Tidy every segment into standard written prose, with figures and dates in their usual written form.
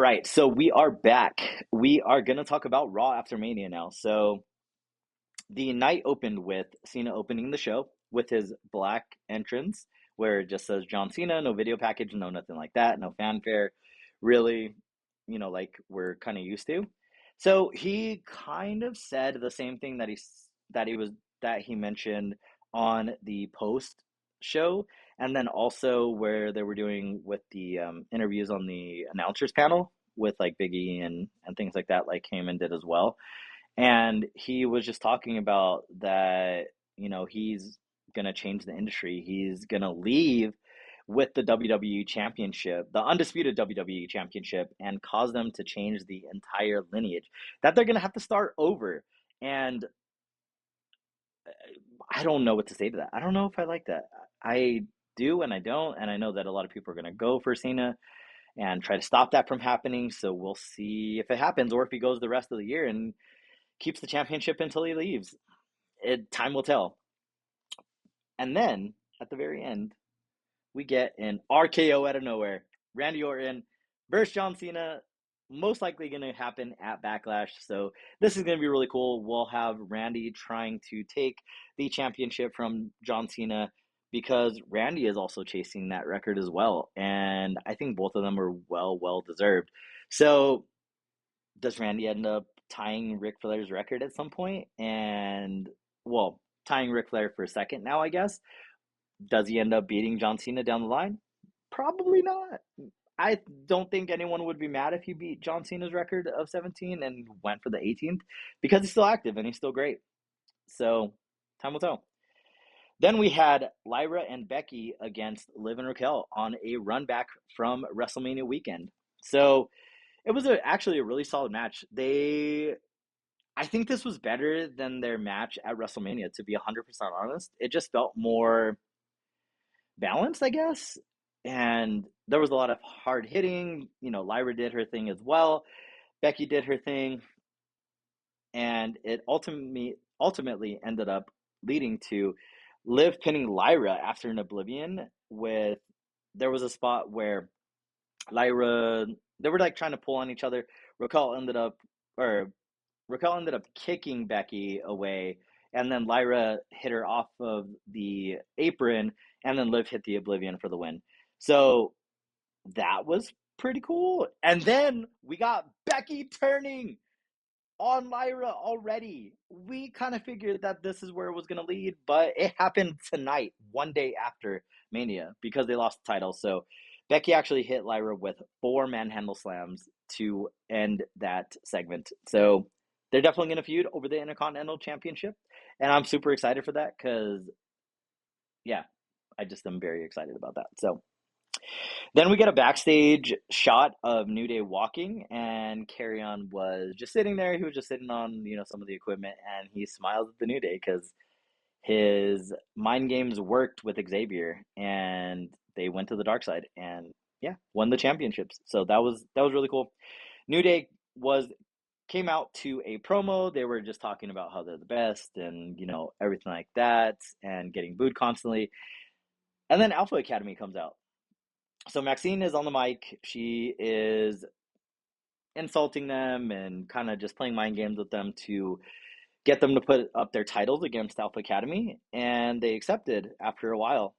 right, so we are back. We are going to talk about Raw after Mania now. So the night opened with Cena opening the show with his black entrance, where it just says John Cena, no video package, no nothing like that, no fanfare, really, like we're kind of used to. So he kind of said the same thing that he mentioned on the post show, and then also where they were doing with the interviews on the announcers panel with like Big E and things like that, like Heyman did as well. And he was just talking about that, he's going to change the industry. He's going to leave with the WWE Championship, the undisputed WWE Championship, and cause them to change the entire lineage. That they're going to have to start over. And I don't know what to say to that. I don't know if I like that. I do and I don't. And I know that a lot of people are going to go for Cena and try to stop that from happening. So we'll see if it happens or if he goes the rest of the year and keeps the championship until he leaves. Time will tell. And then at the very end, we get an RKO out of nowhere. Randy Orton versus John Cena. Most likely going to happen at Backlash. So this is going to be really cool. We'll have Randy trying to take the championship from John Cena because Randy is also chasing that record as well. And I think both of them are well deserved. So does Randy end up tying Ric Flair's record at some point? And, well, tying Ric Flair for a second now, I guess. Does he end up beating John Cena down the line? Probably not. I don't think anyone would be mad if he beat John Cena's record of 17 and went for the 18th because he's still active and he's still great. So, time will tell. Then we had Lyra and Becky against Liv and Raquel on a run back from WrestleMania weekend. So, it was actually a really solid match. I think this was better than their match at WrestleMania, to be 100% honest. It just felt more balanced, I guess. And there was a lot of hard hitting. Lyra did her thing as well. Becky did her thing. And it ultimately ended up leading to Liv pinning Lyra after an Oblivion there was a spot where Lyra, they were like trying to pull on each other. Raquel ended up, or Raquel ended up kicking Becky away, and then Lyra hit her off of the apron, and then Liv hit the Oblivion for the win. So that was pretty cool. And then we got Becky turning on Lyra already. We kind of figured that this is where it was going to lead, but it happened tonight, one day after Mania, because they lost the title. So Becky actually hit Lyra with 4 manhandle slams to end that segment. So they're definitely going to feud over the Intercontinental Championship. And I'm super excited for that because, yeah, I just am very excited about that. So then we get a backstage shot of New Day walking, and Carry On was just sitting there. He was just sitting on, some of the equipment, and he smiled at the New Day because his mind games worked with Xavier, and they went to the dark side, and yeah, won the championships. So that was really cool. New Day came out to a promo. They were just talking about how they're the best and, everything like that, and getting booed constantly. And then Alpha Academy comes out. So Maxine is on the mic. She is insulting them and kind of just playing mind games with them to get them to put up their titles against Alpha Academy. And they accepted after a while.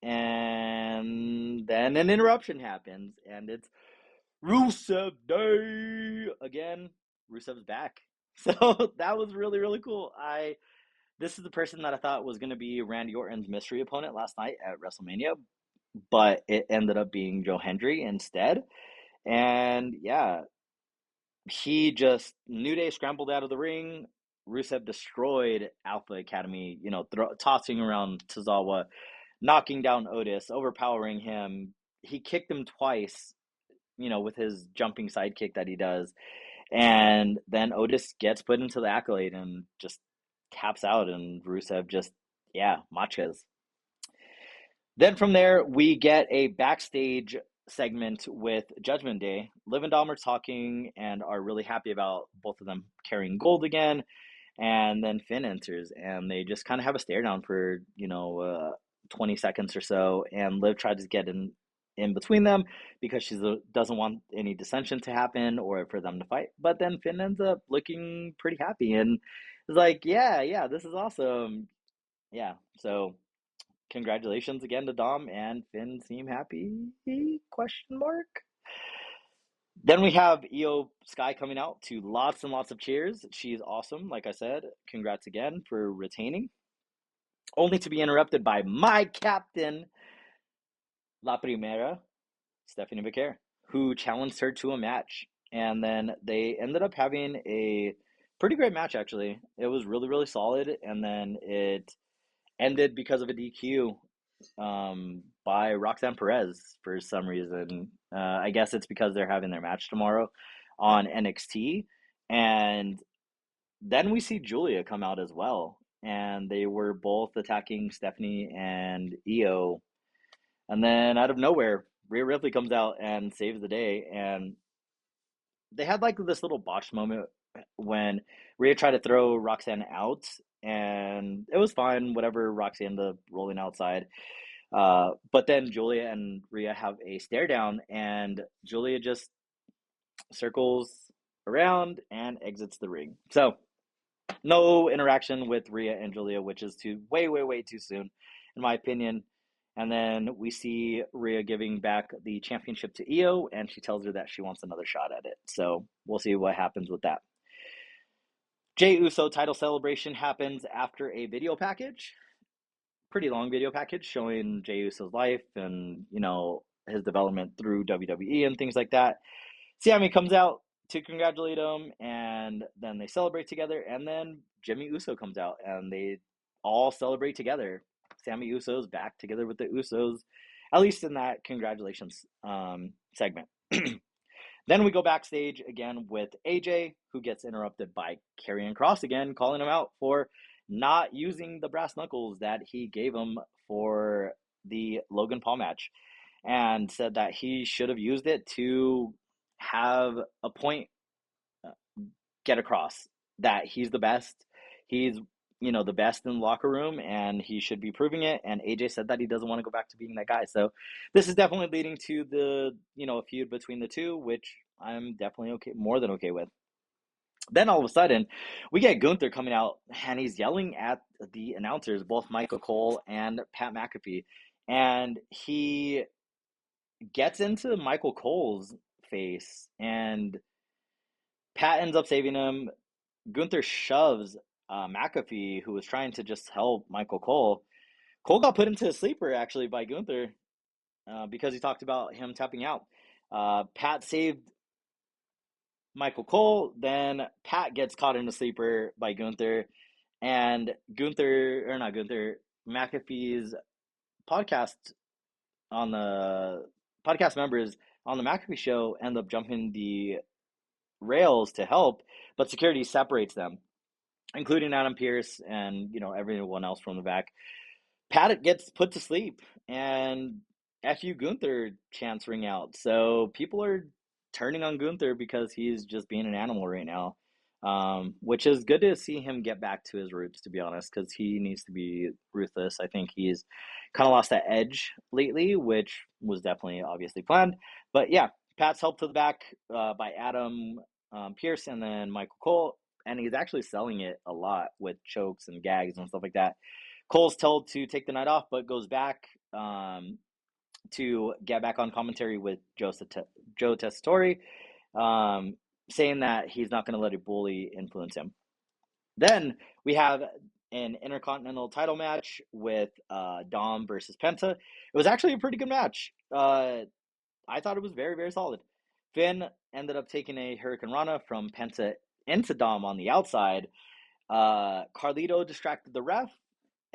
And then an interruption happens, and it's Rusev Day again. Rusev's back. So that was really, really cool. This is the person that I thought was going to be Randy Orton's mystery opponent last night at WrestleMania, but it ended up being Joe Hendry instead. And yeah, New Day scrambled out of the ring. Rusev destroyed Alpha Academy, tossing around Tozawa, knocking down Otis, overpowering him. He kicked him twice, with his jumping sidekick that he does. And then Otis gets put into the Accolade and just taps out, and Rusev just, machas. Then from there, we get a backstage segment with Judgment Day. Liv and Dom are talking and are really happy about both of them carrying gold again. And then Finn enters, and they just kind of have a stare down for, 20 seconds or so. And Liv tries to get in between them because she doesn't want any dissension to happen or for them to fight. But then Finn ends up looking pretty happy and is like, yeah, this is awesome. Yeah, so congratulations again to Dom and Finn seem happy? Question mark. Then we have Io Sky coming out to lots and lots of cheers. She's awesome, like I said. Congrats again for retaining. Only to be interrupted by my captain, La Primera, Stephanie Becerra, who challenged her to a match. And then they ended up having a pretty great match, actually. It was really, really solid. And then it ended because of a DQ by Roxanne Perez for some reason. I guess it's because they're having their match tomorrow on NXT. And then we see Julia come out as well. And they were both attacking Stephanie and Io. And then out of nowhere, Rhea Ripley comes out and saves the day. And they had like this little botched moment when Rhea tried to throw Roxanne out. And it was fine, whatever. Roxanne ended up rolling outside. But then Julia and Rhea have a stare down, and Julia just circles around and exits the ring. So no interaction with Rhea and Julia, which is too way too soon, in my opinion. And then we see Rhea giving back the championship to Io, and she tells her that she wants another shot at it. So we'll see what happens with that. Jey Uso title celebration happens after a video package. Pretty long video package showing Jey Uso's life and, his development through WWE and things like that. Sammy comes out to congratulate him, and then they celebrate together, and then Jimmy Uso comes out, and they all celebrate together. Sammy Uso's back together with the Usos, at least in that congratulations segment. Then we go backstage again with AJ, who gets interrupted by Karrion Kross again, calling him out for not using the brass knuckles that he gave him for the Logan Paul match, and said that he should have used it to have a point get across that he's the best. He's the best in the locker room, and he should be proving it. And AJ said that he doesn't want to go back to being that guy. So this is definitely leading to the a feud between the two, which I'm definitely more than okay with. Then all of a sudden, we get Gunther coming out, and he's yelling at the announcers, both Michael Cole and Pat McAfee, and he gets into Michael Cole's face, and Pat ends up saving him. Gunther shoves McAfee, who was trying to just help Michael Cole. Cole got put into a sleeper, actually, by Gunther because he talked about him tapping out. Pat saved Michael Cole, then Pat gets caught in a sleeper by Gunther, and McAfee's podcast on the podcast members on the McAfee show end up jumping the rails to help, but security separates them, including Adam Pearce and everyone else from the back. Pat gets put to sleep, and FU Gunther chants ring out. So people are turning on Gunther because he's just being an animal right now, which is good to see him get back to his roots, to be honest, because he needs to be ruthless. I think he's kind of lost that edge lately, which was definitely obviously planned. But yeah, Pat's helped to the back by Adam Pearce and then Michael Cole, and he's actually selling it a lot with chokes and gags and stuff like that. Cole's told to take the night off, but goes back to get back on commentary with Joe Tessitore, saying that he's not going to let a bully influence him. Then we have an Intercontinental title match with Dom versus Penta. It was actually a pretty good match. I thought it was very, very solid. Finn ended up taking a Hurricane Rana from Penta into Dom on the outside. Carlito distracted the ref.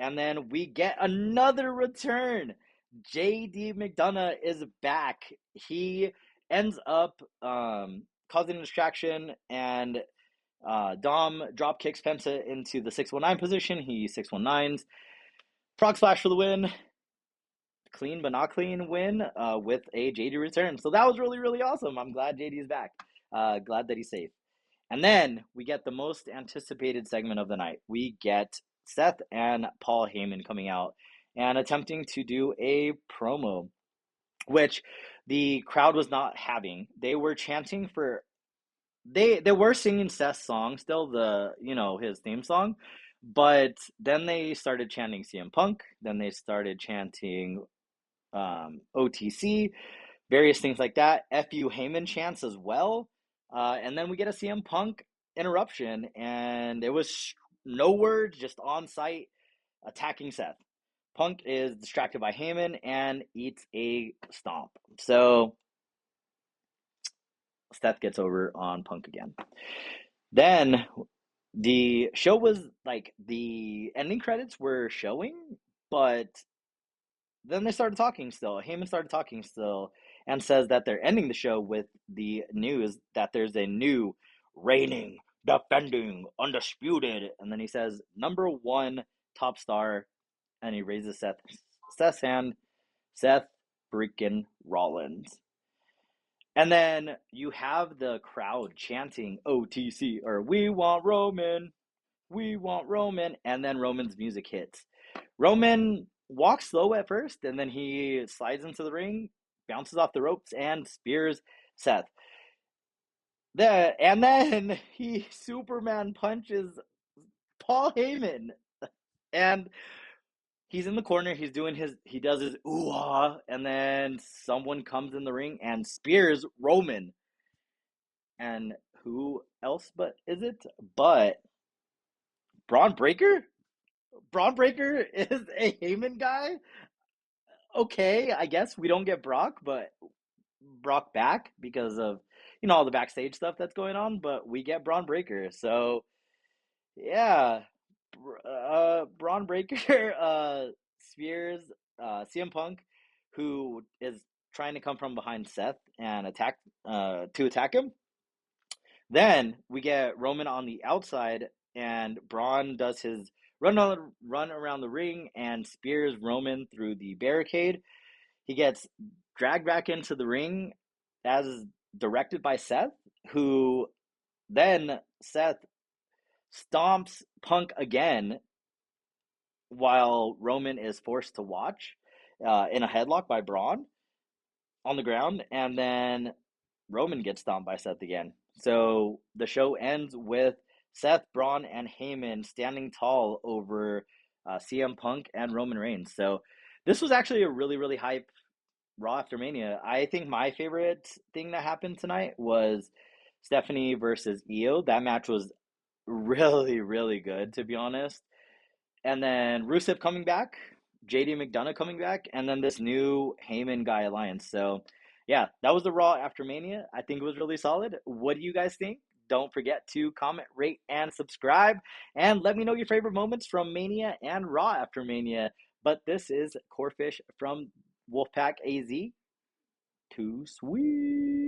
And then we get another return. JD McDonough is back. He ends up causing a distraction, and Dom drop kicks Penta into the 619 position. He 619s. Frog Splash for the win. Clean but not clean win with a JD return. So that was really, really awesome. I'm glad JD is back. Glad that he's safe. And then we get the most anticipated segment of the night. We get Seth and Paul Heyman coming out and attempting to do a promo. which the crowd was not having. They were chanting for they were singing Seth's song still, the his theme song, but then they started chanting CM Punk. Then they started chanting OTC, various things like that. FU Heyman chants as well, and then we get a CM Punk interruption, and it was no words, just on site attacking Seth. Punk is distracted by Heyman and eats a stomp. So Seth gets over on Punk again. Then the show was like the ending credits were showing, but then they started talking still. Heyman started talking still and says that they're ending the show with the news that there's a new reigning, defending, undisputed, and then he says number one top star, and he raises Seth's hand, Seth freaking Rollins. And then you have the crowd chanting OTC or we want Roman, we want Roman, and then Roman's music hits. Roman walks slow at first, and then he slides into the ring, bounces off the ropes, and spears Seth. And then he Superman punches Paul Heyman, and he's in the corner. He does his ooh-ah, and then someone comes in the ring and spears Roman. And who else but is it? But Braun Breaker? Braun Breaker is a Heyman guy? Okay, I guess we don't get Brock, but Brock back because of all the backstage stuff that's going on, but we get Braun Breaker. So yeah, Braun Breaker spears CM Punk, who is trying to come from behind Seth and to attack him. Then we get Roman on the outside, and Braun does his run around the ring and spears Roman through the barricade. He gets dragged back into the ring as directed by Seth, who then Seth stomps Punk again while Roman is forced to watch in a headlock by Braun on the ground, and then Roman gets stomped by Seth again. So the show ends with Seth, Braun, and Heyman standing tall over CM Punk and Roman Reigns. So this was actually a really, really hype Raw after Mania. I think my favorite thing that happened tonight was Stephanie versus Io. That match was really, really good, to be honest. And then Rusev coming back, JD McDonough coming back, and then this new Heyman Guy alliance. So, yeah, that was the Raw after Mania. I think it was really solid. What do you guys think? Don't forget to comment, rate, and subscribe. And let me know your favorite moments from Mania and Raw after Mania. But this is Corefish from Wolfpac AZ. Too sweet.